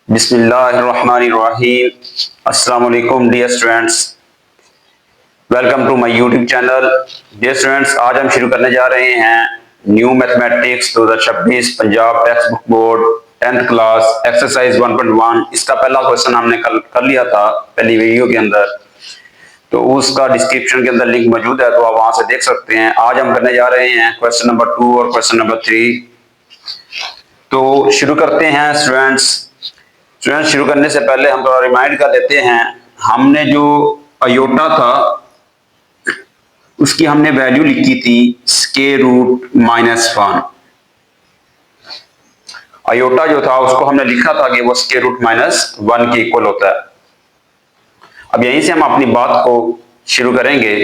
बिस्मिल्लाहिर्रहमानिर्रहीम। अस्सलाम वालेकुम dear students, welcome to my YouTube channel. Dear students, आज हम शुरू करने जा रहे हैं new mathematics 2026 Punjab text book board 10th class exercise 1.1। इसका पहला क्वेश्चन हमने कल कर लिया था पहली वीडियो के अंदर, तो उसका डिस्क्रिप्शन के अंदर लिंक मौजूद है, तो आप वहां से देख सकते हैं। आज हम करने जा रहे हैं क्वेश्चन नंबर 2 और क्वेश्चन नंबर 3। तो शुरू करते हैं स्टूडेंट्स। शुरू करने से पहले हम थोड़ा रिमाइंड कर लेते हैं। हमने जो अयोटा था उसकी हमने वैल्यू लिखी थी स्क्वायर रूट -1। अयोटा जो था उसको हमने लिखा था कि वो स्क्वायर रूट -1 के इक्वल होता है। अब यहीं से हम अपनी बात को शुरू करेंगे।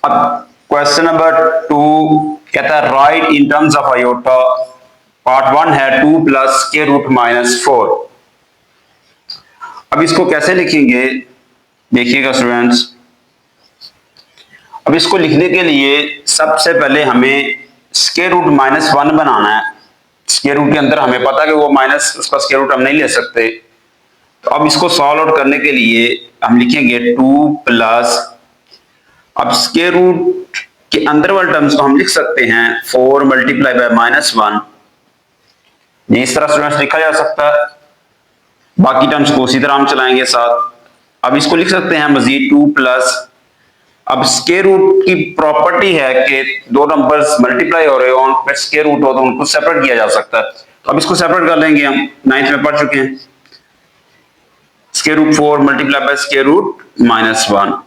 अब क्वेश्चन नंबर 2 कहता है write in terms of iota. Part 1 है 2 प्लस स्क्वायर रूट -4। अब इसको कैसे लिखेंगे देखिएगा स्टूडेंट्स। अब इसको लिखने के लिए सबसे पहले हमें स्क्वायर रूट -1 बनाना है। स्क्वायर रूट के अंदर हमें पता है कि वो माइनस उसका स्क्वायर रूट हम नहीं ले सकते। तो अब इसको सॉल्व आउट करने के लिए हम लिखेंगे 2 प्लस, अब स्क्वायर रूट के अंदर वाले टर्म्स को हम लिख सकते हैं 4 मल्टीप्लाई बाय -1। इस तरह स्टूडेंट्स लिखा जा सकता है। बाकी टर्म्स को उसी तरह हम चलाएंगे साथ। अब इसको लिख सकते हैं मजीद 2 प्लस, अब स्क्वायर रूट की प्रॉपर्टी है कि दो नंबर्स मल्टीप्लाई हो रहे हो उन पर स्क्वायर रूट हो तो उनको सेपरेट किया जा सकता है। तो अब इसको सेपरेट कर लेंगे, हम 9th में पढ़ चुके हैं। Square root 4 multiply by square root -1।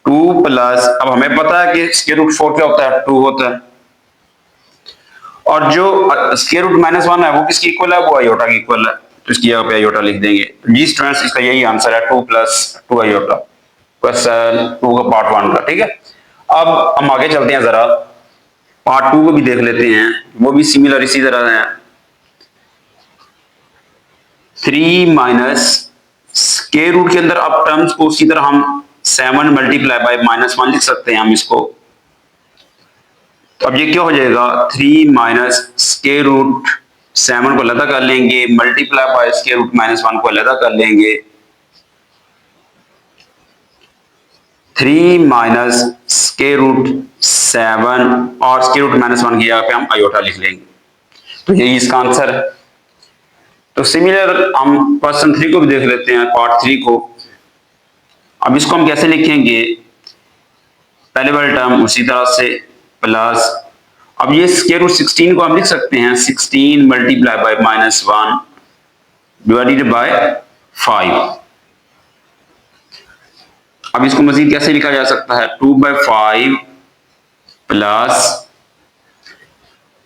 2 प्लस, अब हमें पता है कि स्क्वायर रूट 4 क्या होता है, 2 होता है। और जो स्क्वायर रूट -1 है वो किसकी इक्वल है, वो अयोटा की इक्वल है। तो इसकी जगह पे अयोटा लिख देंगे। जी स्टूडेंट्स, इसका यही आंसर है 2 प्लस 2 अयोटा, क्वेश्चन 2 का पार्ट 1 का। ठीक है, अब हम आगे चलते हैं, जरा पार्ट 2 को भी देख लेते हैं। वो भी सिमिलर इसी तरह है। 3 माइनस स्क्वायर रूट के अंदर अब टर्म्स को उसी तरह हम 7 मल्टीप्लाई बाय -1 लिख सकते हैं हम इसको। तो अब ये क्या हो जाएगा, 3 माइनस स्क्वायर रूट 7 को अलग कर लेंगे, मल्टीप्लाई बाय स्क्वायर रूट -1 को अलग कर लेंगे। 3 माइनस स्क्वायर रूट 7 और स्क्वायर रूट -1 की जगह पे हम अयोटा लिख लेंगे। तो यही इसका आंसर है। तो सिमिलर हम क्वेश्चन 3 को भी देख लेते हैं, पार्ट 3 को। अब इसको हम कैसे लिखेंगे, पहले वाले टर्म उसी तरह से प्लस, अब ये स्क्वायर रूट 16 को हम लिख सकते हैं 16 मल्टीप्लाई बाय -1 डिवाइडेड बाय 5। अब इसको मजीद कैसे लिखा जा सकता है, 2/5 प्लस,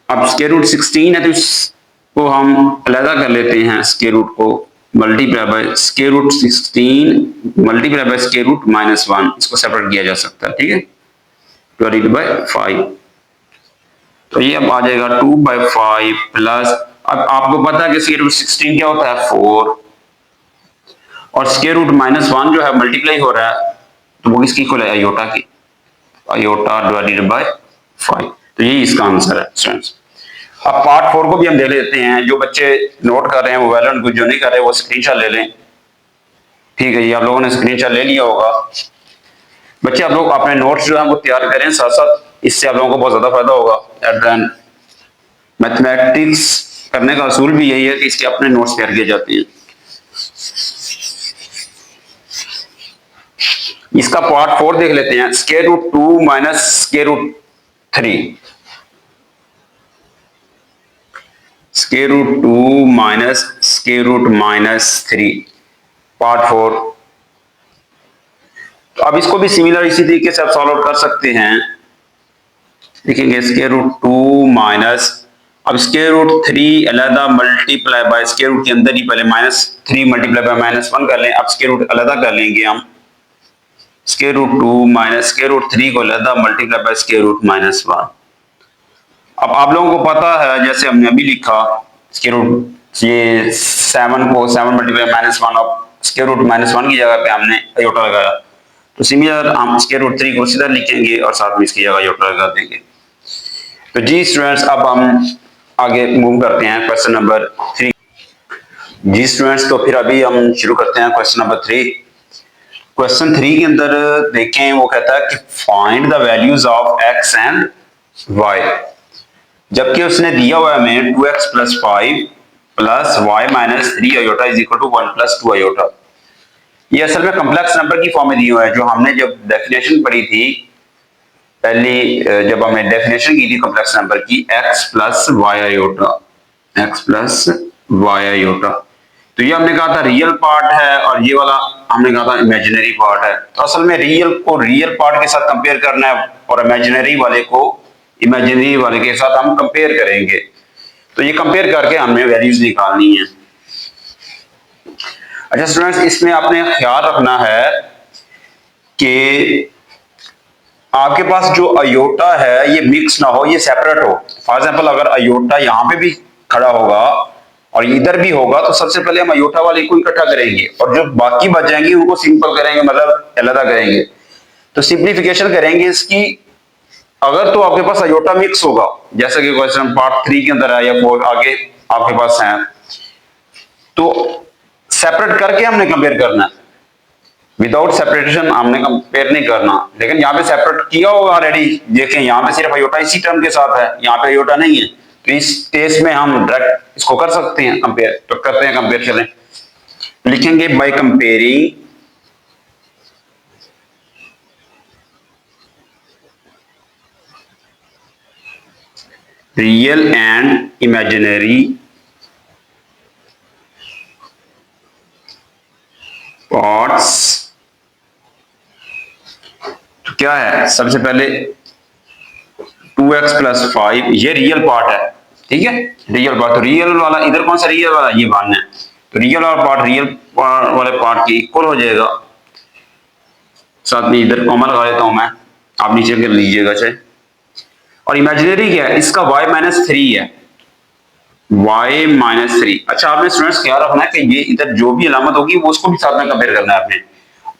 अब स्क्वायर रूट 16 है तो इसको हम अलग कर लेते हैं, स्क्वायर रूट को multiply by square root 16 multiply by square root -1, इसको सेपरेट किया जा सकता है। ठीक है, डिवाइडेड बाय 5। तो ये अब आ जाएगा 2/5 प्लस, अब आपको पता है कि स्क्वायर रूट 16 क्या होता है, 4, और स्क्वायर रूट -1 जो है मल्टीप्लाई हो रहा है तो वो किसकी इक्वल है, अयोटा की, अयोटा डिवाइडेड बाय 5। तो यही इसका आंसर है स्टूडेंट्स। अब पार्ट 4 को भी हम देख लेते हैं। जो बच्चे नोट कर रहे हैं वो वेल एंड गुड, जो नहीं कर रहे वो स्क्रीनशॉट ले लें। ठीक है, ये आप लोगों ने स्क्रीनशॉट ले लिया होगा। बच्चे आप लोग अपने नोट्स जो है वो तैयार करें साथ साथ, इससे आप लोगों को बहुत ज्यादा फायदा होगा। एट द एंड मैथमेटिक्स करने का असूल भी यही है कि इसके अपने नोट्स तैयार किए जाते हैं। इसका पार्ट 4 देख लेते हैं। Square root 2 minus square root 3, square root 2 minus square root -3, part 4। तो अब इसको भी सिमिलर इसी तरीके से आप सॉल्व आउट कर सकते हैं। लिखेंगे स्क्वायर रूट 2 माइनस, अब स्क्वायर रूट 3 अलग मल्टीप्लाई बाय स्क्वायर रूट के अंदर ही पहले -3 मल्टीप्लाई बाय -1 कर लें। अब स्क्वायर रूट अलग कर लेंगे हम, square root 2 minus square root 3 को अलग मल्टीप्लाई बाय स्क्वायर रूट -1। अब आप लोगों को पता है, जैसे हमने अभी लिखा स्क्वायर रूट ये 7 को 7 मल्टीप्लाई -1, अब स्क्वायर रूट -1 की जगह पे हमने अयोटा लगाया। तो सिमिलर हम स्क्वायर रूट 3 को सीधा लिखेंगे और साथ में इसकी जगह अयोटा लगा देंगे। तो जी स्टूडेंट्स, अब हम आगे मूव करते हैं क्वेश्चन नंबर 3। जी स्टूडेंट्स, तो फिर अभी हम शुरू करते हैं क्वेश्चन नंबर 3। क्वेश्चन 3 के अंदर देखें, वो कहता है कि find the values of x and y। जबकि उसने दिया हुआ है हमें 2x plus 5 plus y minus 3 iota is equal to 1 plus 2 iota. ये असल में कम्प्लेक्स नंबर की फॉर्म में दिया हुआ है, जो हमने जब डेफिनेशन पढ़ी थी पहली, जब हमने डेफिनेशन की थी कॉम्प्लेक्स नंबर की, x plus y iota, x plus y iota. तो ये हमने कहा था रियल पार्ट है और ये वाला हमने कहा था इमेजिनरी पार्ट है। तो असल में रियल को रियल पार्ट के साथ कंपेयर करना है और इमेजिनरी वाले को इमेजिनरी वाले के साथ हम कंपेयर करेंगे। तो ये कंपेयर करके हमने वैल्यूज निकालनी है। अच्छा स्टूडेंट्स, इसमें आपने ख्याल रखना है कि आपके पास जो अयोटा है ये मिक्स ना हो, ये सेपरेट हो। फॉर एग्जांपल अगर अयोटा यहाँ पे भी खड़ा होगा और इधर भी होगा तो सबसे पहले हम अयोटा वाले को इकट्ठा करेंगे और जो बाकी बच जाएंगे उनको सिंपल करेंगे, मतलब अलग करेंगे। तो सिंप्लीफिकेशन करेंगे इसकी। अगर तो आपके पास अयोटा मिक्स होगा, जैसा कि क्वेश्चन पार्ट 3 के अंदर है या 4 आगे आपके पास है, तो सेपरेट करके हमने कंपेयर करना है। विदाउट सेपरेशन हमने कंपेयर नहीं करना। लेकिन यहाँ पे सेपरेट किया होगा ऑलरेडी, देखें यहाँ पे सिर्फ अयोटा इसी टर्म के साथ है, यहाँ पे अयोटा नहीं है। तो इस केस में हम डायरेक्ट इसको कर सकते हैं कंपेयर। तो करते हैं कंपेयर, चलें लिखेंगे by comparing real and imaginary parts. तो क्या है, सबसे पहले 2x प्लस 5 ये रियल पार्ट है, ठीक है, रियल पार्ट। तो रियल वाला इधर कौन सा रियल वाला, ये मानना है। तो रियल वाला पार्ट रियल वाले पार्ट के इक्वल हो जाएगा। साथ में इधर कॉमन लगा देता हूं मैं, आप नीचे कर लीजिएगा चाहे। और इमेजिनरी क्या है, इसका y माइनस 3 है, y माइनस 3। अच्छा आपने स्टूडेंट्स क्या रखना है कि ये इधर जो भी अलामत होगी वो उसको भी साथ में कंपेयर करना है आपने।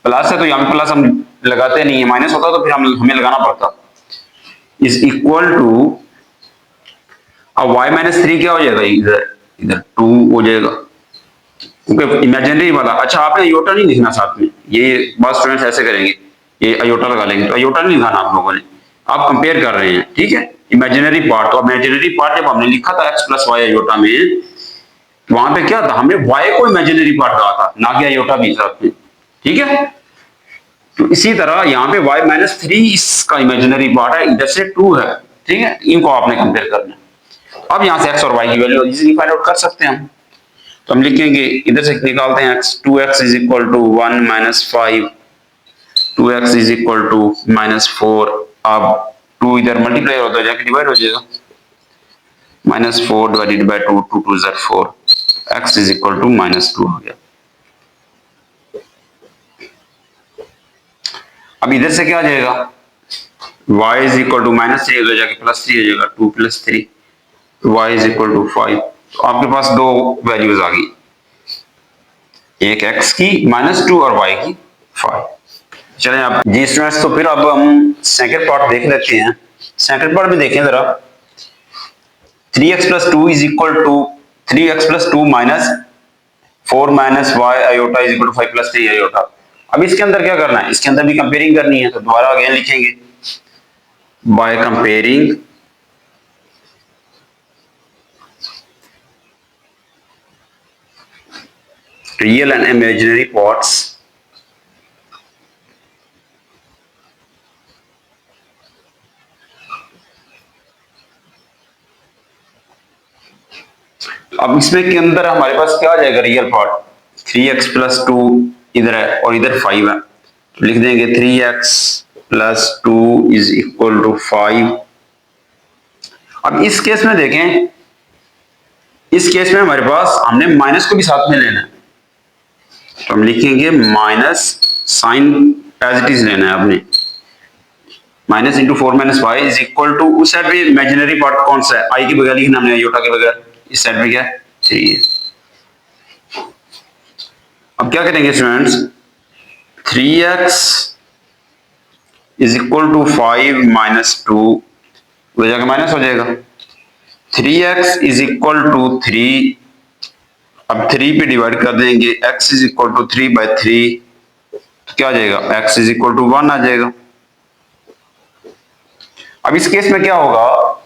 प्लस है तो यहाँ पे प्लस हम लगाते नहीं है, माइनस होता तो फिर हमें लगाना पड़ता। इज इक्वल टू, अब y माइनस 3 क्या हो जाएगा, इधर इधर 2 हो जाएगा, क्योंकि इमेजिनरी वाला। अच्छा आपने अयोटा नहीं लिखना साथ में, ये बात स्टूडेंट्स ऐसे करेंगे, ये अयोटा लगा लेंगे। तो अयोटा नहीं लिखाना आप लोगों ने, आप कंपेयर कर रहे हैं, ठीक है, इमेजिनरी पार्ट। तो इमेजिनरी पार्ट जब हमने लिखा था x प्लस वाई अयोटा में, तो वहां पे क्या था, हमने y को इमेजिनरी पार्ट कहा था, ना कि अयोटा भी साथ में, ठीक है। तो इसी तरह यहाँ पे y माइनस 3 इसका इमेजिनरी पार्ट है, इधर से 2 है, ठीक है। इनको आपने कंपेयर करना है। अब यहाँ से x और y की वैल्यू इजीली फाइंड आउट कर सकते हैं हम। तो हम लिखेंगे, इधर से निकालते हैं x, 2x is equal to 1 minus 5, 2x is equal to minus 4। अब 2 इधर मल्टीप्लाई होता है, जाके डिवाइड हो जाएगा, माइनस 4 डिवाइडेड बाय 2, 2 2 ज़र 4, x is equal to minus 2 हो गया। अब इधर से क्या आ जाएगा, y is equal to minus 3 उधर जाके प्लस 3 हो जाएगा, 2 plus 3, y is equal to 5। तो आपके पास दो वैल्यूज आ गई, एक x की -2 और y की 5। चलें आप जी स्टूडेंट्स, तो फिर अब हम सेकंड पार्ट देख लेते हैं। सेकंड पार्ट में देखें जरा, 3x plus 2 is equal to 3x plus 2 minus 4 minus y iota is equal to 5 plus 3 iota. अब इसके अंदर क्या करना है, इसके अंदर भी कंपेयरिंग करनी है। तो दोबारा अगेन लिखेंगे by comparing real and imaginary parts अब इसमें के अंदर हमारे पास क्या आ जाएगा, रियल पार्ट 3x प्लस 2 इधर है और इधर 5 है। तो लिख देंगे 3x plus 2 is equal to 5। अब इस केस में देखें, इस केस में हमारे पास हमने माइनस को भी साथ में लेना है। तो हम लिखेंगे minus sign as it is लेना है आपने, minus into 4 minus 5 is equal to, उस साइड पे इमेजिनरी पार्ट कौन सा है, आई के बगैर लिखना हमने, अयोटा के बगैर। इस साइड पे क्या है, 3 है। अब क्या करेंगे students, 3x is equal to 5 minus 2 उधर जाके माइनस हो जाएगा, 3x इज इक्वल टू 3, अब 3 पे डिवाइड कर देंगे, x इज इक्वल टू 3/3, तो क्या आ जाएगा, x इज इक्वल टू 1 आ जाएगा। अब इस केस में क्या होगा,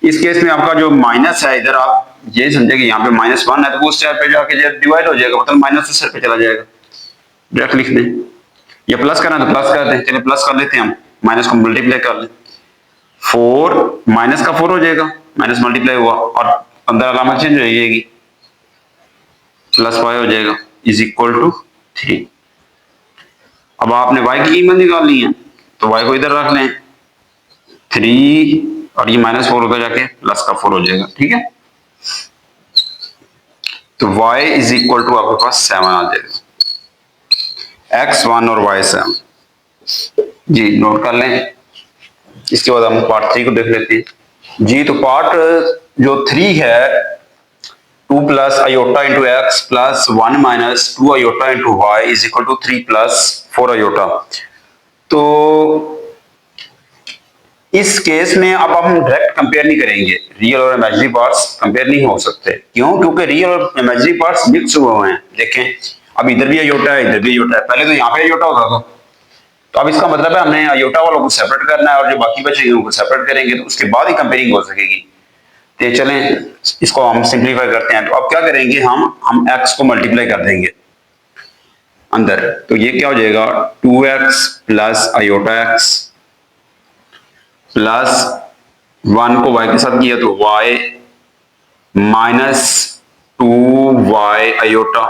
इस केस में आपका जो माइनस है इधर आप ये समझे कि यहाँ पे -1 है तो वो उस साइड पे जाके डिवाइड हो जाएगा, मतलब माइनस उस साइड पे चला जाएगा। डायरेक्ट लिख दें, या प्लस करना तो प्लस कर दें, चलिए प्लस कर लेते हैं हम, माइनस को मल्टीप्लाई कर लें, 4 माइनस का 4 हो जाएगा, माइनस मल्टीप्लाई हुआ और अंदर अलामत चेंज हो जाएगी, +5 हो जाएगा इज इक्वल टू 3। अब आपने y की कीमत निकालनी है तो y को इधर रख लें, 3 और ये -4 होकर जाके प्लस का 4 हो जाएगा, ठीक है। तो y इज इक्वल टू आपके पास 7 आ जाएगा, x 1 और y 7 जी, नोट कर लें। इसके बाद हम पार्ट 3 को देख लेते हैं जी। तो पार्ट जो 3 है, 2 plus iota into x plus 1 minus 2 iota into y is equal to 3 plus 4 iota. तो इस केस में अब हम डायरेक्ट कंपेयर नहीं करेंगे, रियल और इमेजिनरी पार्ट्स कंपेयर नहीं हो सकते। क्यों? क्योंकि रियल और इमेजिनरी पार्ट्स मिक्स हुए हैं। देखें, अब इधर भी आयोटा है, इधर भी आयोटा है, पहले तो यहाँ पे आयोटा होता था, तो अब इसका मतलब है हमने आयोटा वालों को सेपरेट करना है और जो बाकी बचेंगे उनको सेपरेट करेंगे, तो उसके बाद ही कंपेयरिंग हो सकेगी। तो चलें इसको हम सिंप्लीफाई करते हैं। तो अब क्या करेंगे, हम x को मल्टीप्लाई कर देंगे अंदर, तो ये क्या हो जाएगा, 2x plus iota x plus 1 को y के साथ किया तो y minus 2y iota,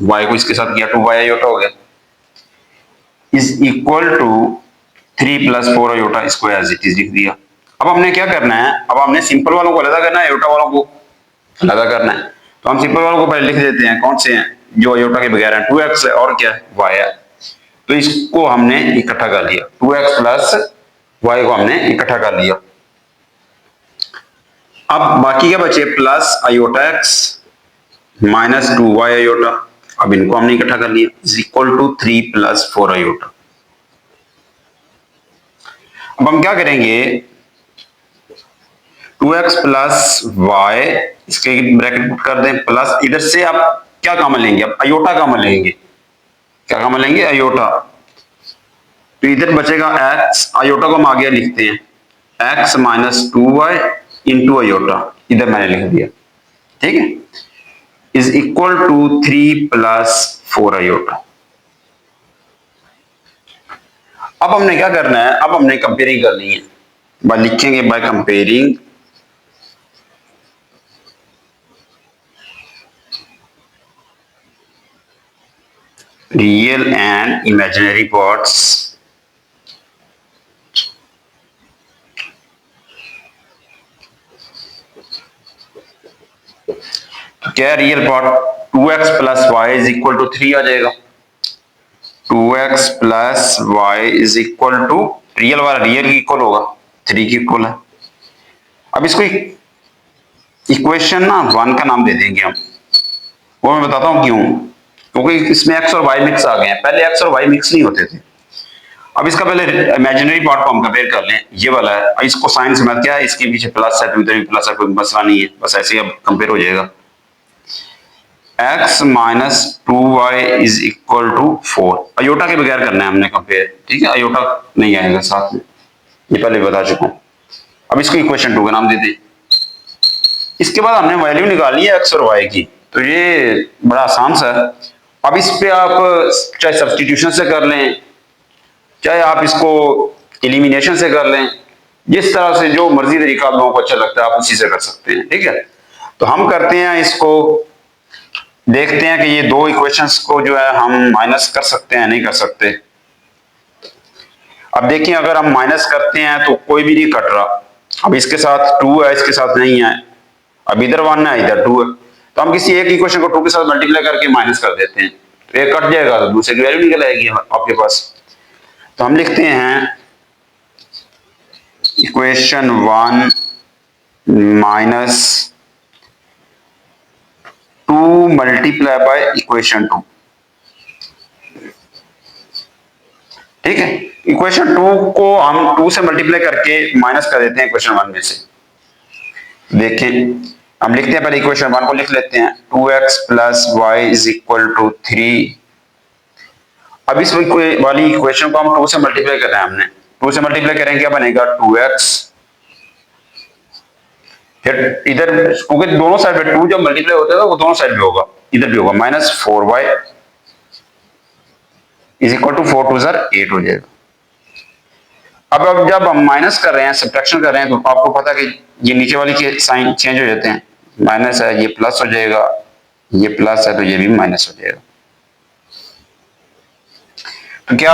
y को इसके साथ किया 2y आयोटा हो गया, is equal to 3 plus 4 iota, इसको एज इट इज लिख दिया। अब हमने क्या करना है, अब हमने सिंपल वालों को अलग करना है, आयोटा वालों को अलग करना है। तो हम सिंपल वालों को पहले लिख देते हैं, कौन से हैं जो आयोटा के बगैर हैं, 2x है और क्या है, y है। तो इसको हमने इकट्ठा कर लिया, 2x प्लस y को हमने इकट्ठा कर लिया। अब बाकी क्या बचे, plus iota x minus 2y iota, अब इनको हमने इकट्ठा कर लिया, is equal to 3 plus 4 iota. अब हम क्या करेंगे, 2x प्लस y, इसके ब्रैकेट पुट कर दें, प्लस इधर से आप क्या कॉमन लेंगे, अब आयोटा कॉमन लेंगे, क्या कॉमन लेंगे, आयोटा। तो इधर बचेगा x, आयोटा को हम आगे लिखते हैं, x minus 2y into iota, इधर मैंने लिख दिया, ठीक है, is equal to 3 plus 4 iota. अब हमने क्या करना है, अब हमने कंपेयरिंग करनी है, बाय लिखेंगे by comparing real and imaginary parts तो क्या है real part, 2x plus y is equal to 3 आ जाएगा, 2x plus y is equal to, real वाला रियल की इक्वल होगा, 3 की इक्वल है। अब इसको इक्वेशन ना 1 का नाम दे देंगे हम, वो मैं बताता हूं क्यों, क्योंकि इसमें x और y मिक्स आ गए हैं, पहले x और y मिक्स नहीं होते थे। अब इसका पहले इमेजिनरी पार्ट को हम कंपेयर कर लें, ये वाला है, इसको साइन समझ क्या है, इसके पीछे प्लस है तो इधर भी प्लस है, कोई मसला नहीं है, बस ऐसे ही अब कंपेयर हो जाएगा। x minus 2y is equal to 4, iota के बगैर करना है हमने कंपेयर, ठीक है, अयोटा नहीं आएगा साथ में, ये पहले बता चुका हूं। अब इसको इक्वेशन 2 का नाम दे दें। इसके बाद हमने वैल्यू निकाली है x और y की, तो ये बड़ा आसान सा है। अब इस पे आप चाहे सब्स्टिट्यूशन से कर लें, चाहे आप इसको एलिमिनेशन से कर लें, जिस तरह से जो मर्जी तरीका आप लोगों को अच्छा लगता है आप उसी से कर सकते हैं, ठीक है। तो हम करते हैं इसको, देखते हैं कि ये दो इक्वेशंस को जो है हम माइनस कर सकते हैं नहीं कर सकते। अब देखिए, अगर हम माइनस करते हैं तो कोई भी नहीं कट रहा, अब इसके साथ 2 है, इसके साथ नहीं है, अब इधर 1 है, इधर 2 है, तो हम किसी एक इक्वेशन को 2 के साथ मल्टीप्लाई करके माइनस कर देते हैं, तो एक कट जाएगा तो दूसरे की वैल्यू निकल आएगी आपके पास। तो हम लिखते हैं equation 1 minus 2 multiply by equation 2, ठीक है। इक्वेशन 2 को हम 2 से मल्टीप्लाई करके माइनस कर देते हैं इक्वेशन 1 में से। देखें, हम लिखते हैं पहले इक्वेशन 1 को लिख लेते हैं, 2x plus y is equal to 3। अब इस वाली इक्वेशन को हम 2 से मल्टीप्लाई कर रहे हैं, हमने 2 से मल्टीप्लाई करेंगे क्या बनेगा 2x, फिर इधर क्योंकि दोनों साइड पे 2 जब मल्टीप्लाई होता है वो दोनों साइड पे होगा, इधर भी होगा, minus 4y is equal to 4 2 जार 8 हो जाएगा। अब जब हम माइनस कर रहे हैं, सब्ट्रैक्शन कर रहे हैं, तो आपको पता है कि ये नीचे वाली के साइन चेंज हो जाते हैं, माइनस है ये प्लस हो जाएगा, ये प्लस है तो ये भी माइनस हो जाएगा। तो क्या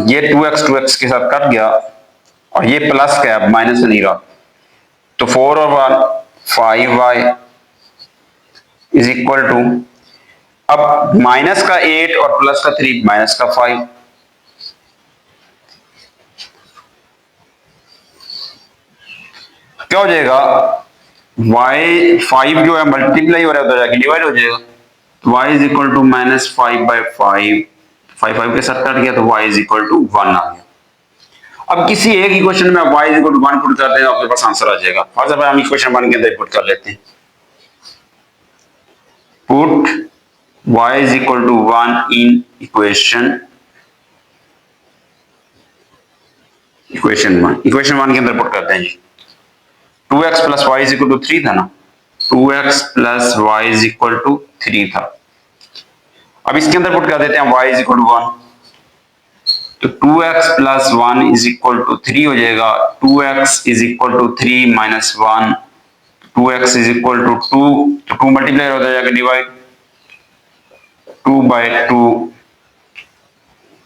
ये 2x के साथ कट गया और ये प्लस क्या है माइनस नहीं रहा, तो 4 और 1 5y इज इक्वल टू, अब माइनस का 8 और प्लस का 3 माइनस का 5, क्या हो जाएगा y 5 जो है मल्टीप्लाई हो रहा है उधर जाके डिवाइड हो जाएगा, तो y is equal to minus 5 by 5, 5 के साथ कट गया तो y इज इक्वल टू 1 आ गया। अब किसी एक इक्वेशन में y is equal to 1 put करते हैं, आपके पास आंसर आ जाएगा। फर्स्ट अब हम इक्वेशन 1 के अंदर पुट कर लेते हैं, put y is equal to 1 in equation 1, equation 1 के अंदर पुट करते हैं जी। 2x plus y is equal to 3 था ना, 2x plus y is equal to 3 था। अब इसके अंदर पुट कर देते हैं y इज इक्वल टू 1, तो 2x plus 1 is equal to 3 हो जाएगा, 2x is equal to 3 minus 1, 2x is equal to 2, तो 2 मल्टीप्लाई होता जाएगा डिवाइड, 2 बाई 2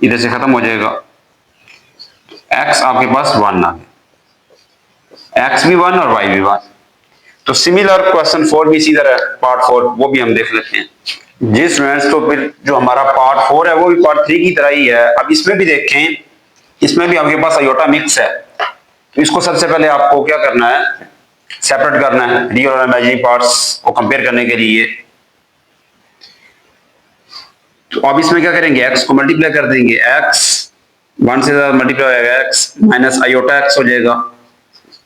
इधर से खत्म हो जाएगा, x आपके पास 1 आ गया, x भी 1 और y भी 1। तो सिमिलर क्वेश्चन 4 भी इसी तरह पार्ट 4 वो भी हम देख लेते हैं जी स्टूडेंट्स। तो फिर जो हमारा पार्ट 4 है वो भी पार्ट 3 की तरह ही है। अब इसमें भी देखें, इसमें भी आपके पास आयोटा मिक्स है, तो इसको सबसे पहले आपको क्या करना है, सेपरेट करना है रियल और इमेजिनरी पार्ट्स को कंपेयर करने के लिए। तो अब इसमें क्या करेंगे, x को मल्टीप्लाई कर देंगे, x 1 से ज्यादा मल्टीप्लाई हो जाएगा, x माइनस आयोटा x हो जाएगा,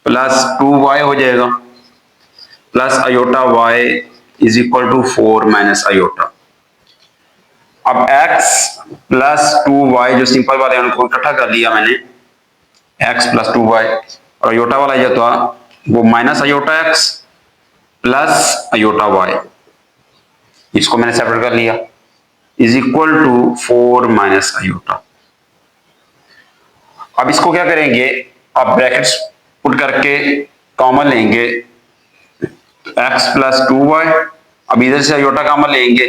प्लस 2y हो जाएगा, plus iota y is equal to 4 minus iota. अब x प्लस 2y जो सिंपल वाले उनको इकट्ठा कर लिया मैंने, x प्लस 2y, और आयोटा वाला जो था वो minus iota x plus iota y, इसको मैंने सेपरेट कर लिया, is equal to 4 minus iota. अब इसको क्या करेंगे, आप ब्रैकेट्स पुट करके कॉमन लेंगे, x प्लस 2y, अब इधर से आयोटा कॉमन लेंगे,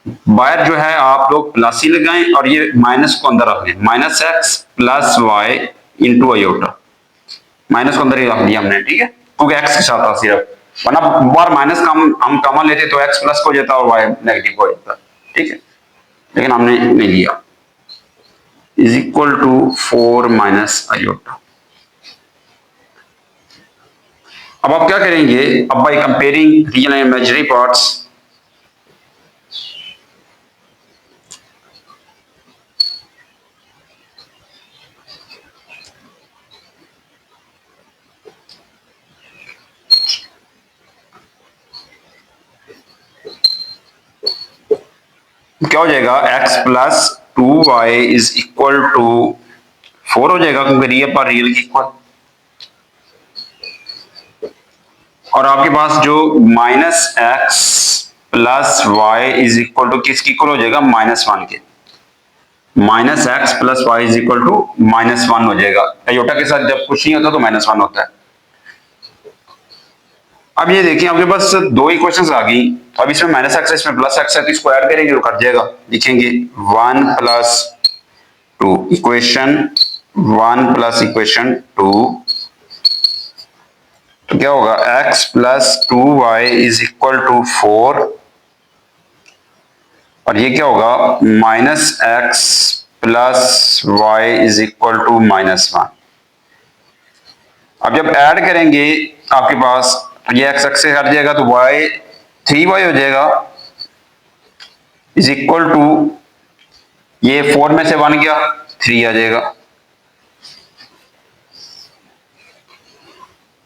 बाहर जो है आप लोग प्लस ही लगाएं और ये माइनस को अंदर रख लें, minus x plus y into iota, minus को अंदर ही रख दिया हमने, ठीक है, क्योंकि x के साथ था सिर्फ, वरना बार माइनस का हम कॉमन लेते तो x प्लस हो जाता और y नेगेटिव हो जाता, ठीक है, लेकिन हमने नहीं लिया, is equal to 4 minus iota. अब आप क्या करेंगे, अब by comparing real and imaginary parts, क्या हो जाएगा, x plus 2y is equal to 4 हो जाएगा, क्योंकि रियल पर रियल की इक्वल, और आपके पास जो minus x plus y is equal to किसकी इक्वल हो जाएगा, -1 के, minus x plus y is equal to -1 हो जाएगा। आयोटा के साथ जब कुछ नहीं होता तो -1 होता है। अब ये देखिए आपके पास दो इक्वेशंस आ गई, अब इसमें माइनस एक्स है, इसमें प्लस एक्स है, तो इसको ऐड करेंगे तो कट जाएगा, लिखेंगे 1 प्लस 2, इक्वेशन 1 प्लस इक्वेशन 2, तो क्या होगा, x plus 2y is equal to 4, और ये क्या होगा, minus x plus y is equal to -1। अब जब ऐड करेंगे आपके पास, तो ये x से हट जाएगा तो y 3y हो जाएगा, इज इक्वल टू, ये 4 में से 1 गया 3 आ जाएगा,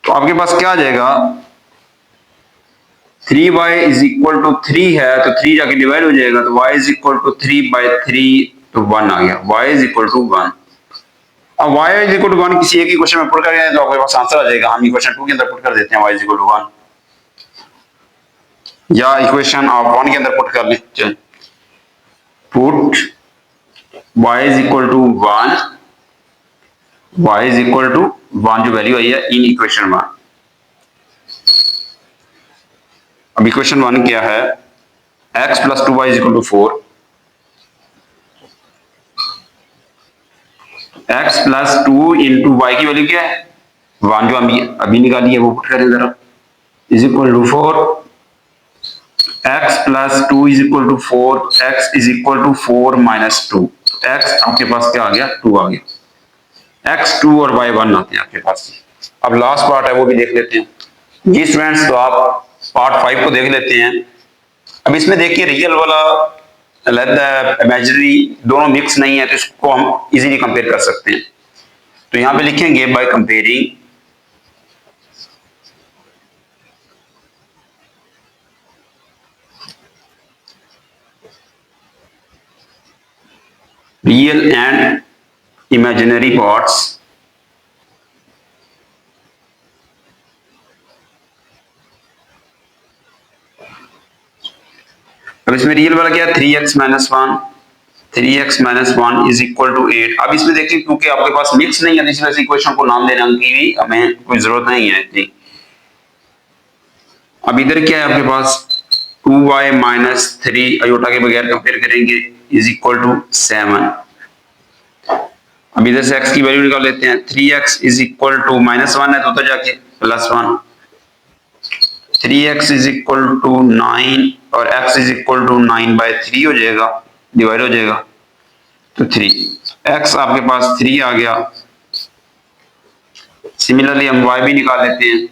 तो आपके पास क्या आ जाएगा, 3y इज इक्वल टू 3 है तो 3 जाके डिवाइड हो जाएगा, तो y इज इक्वल टू 3/3 तो 1 आ गया, y इज इक्वल टू 1। अब y इज इक्वल टू 1 किसी एक ही क्वेश्चन में पुट करेंगे तो आपके पास आंसर आ जाएगा। हम इक्वेशन 2 के अंदर पुट कर देते हैं y इज इक्वल टू 1, या इक्वेशन आप 1 के अंदर पुट कर लें। चल put y is equal to 1, y is equal to 1 जो वैल्यू आई है इन इक्वेशन 1। अब इक्वेशन 1 क्या है, x plus 2y is equal to 4, x plus 2 into y की वैल्यू क्या है 1 जो हम अभी निकाली है वो पुट करें जरा, is equal to 4, x plus 2 is equal to 4, x is equal to 4 minus 2, x आपके पास क्या आ गया 2 आ गया, x 2 और y 1 आते हैं आपके पास। अब लास्ट पार्ट है वो भी देख लेते हैं जी स्टूडेंट्स, तो आप पार्ट 5 को देख लेते हैं। अब इसमें देखिए रियल वाला इमेजिनरी दोनों मिक्स नहीं है तो इसको हम इजीली कंपेयर कर सकते हैं। तो यहां पे लिखेंगे by comparing real and imaginary parts अब इसमें रियल वाला क्या है 3x minus 1, 3x minus 1 is equal to 8। अब इसमें देखिए क्योंकि आपके पास मिक्स नहीं है इस वजह से इक्वेशन को नाम देने की भी हमें कोई जरूरत नहीं है इतनी। अब इधर क्या है आपके पास 2y माइनस 3 अयोटा के बगैर कंपेयर करेंगे इज इक्वल टू 7। अब इधर से x की वैल्यू निकाल लेते हैं, 3x is equal to minus 1 है तो उधर जाके plus 1, 3x is equal to 9 और x इज इक्वल टू 9/3 हो जाएगा, डिवाइड हो जाएगा तो 3, x आपके पास 3 आ गया। सिमिलरली हम y भी निकाल लेते हैं,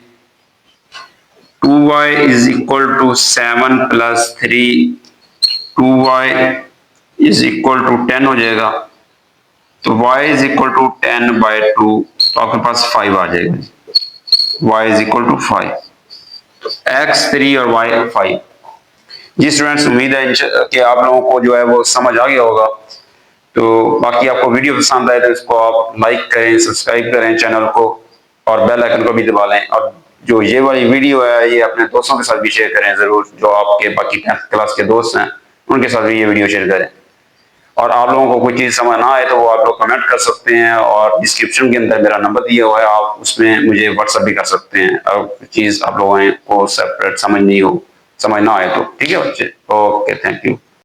2y is equal to 7 plus 3, 2y is equal to 10 हो जाएगा, तो y इज इक्वल टू 10/2 तो आपके पास 5 आ जाएगा, y is equal to 5, x 3 और y 5। जी स्टूडेंट्स, उम्मीद है कि आप लोगों को जो है वो समझ आ गया होगा। तो बाकी आपको वीडियो पसंद आए तो इसको आप लाइक करें, सब्सक्राइब करें चैनल को और बेल आइकन को भी दबा लें, और जो ये वाली वीडियो है ये अपने दोस्तों के साथ भी शेयर करें जरूर, जो आपके बाकी 10th क्लास के दोस्त हैं उनके साथ भी ये वीडियो शेयर करें। और आप लोगों को कोई चीज़ समझ ना आए तो वो आप लोग कमेंट कर सकते हैं, और डिस्क्रिप्शन के अंदर मेरा नंबर दिया हुआ है, आप उसमें मुझे व्हाट्सएप भी कर सकते हैं अगर चीज़ आप लोगों को सेपरेट समझ ना आए तो। ठीक है बच्चे, ओके, थैंक यू।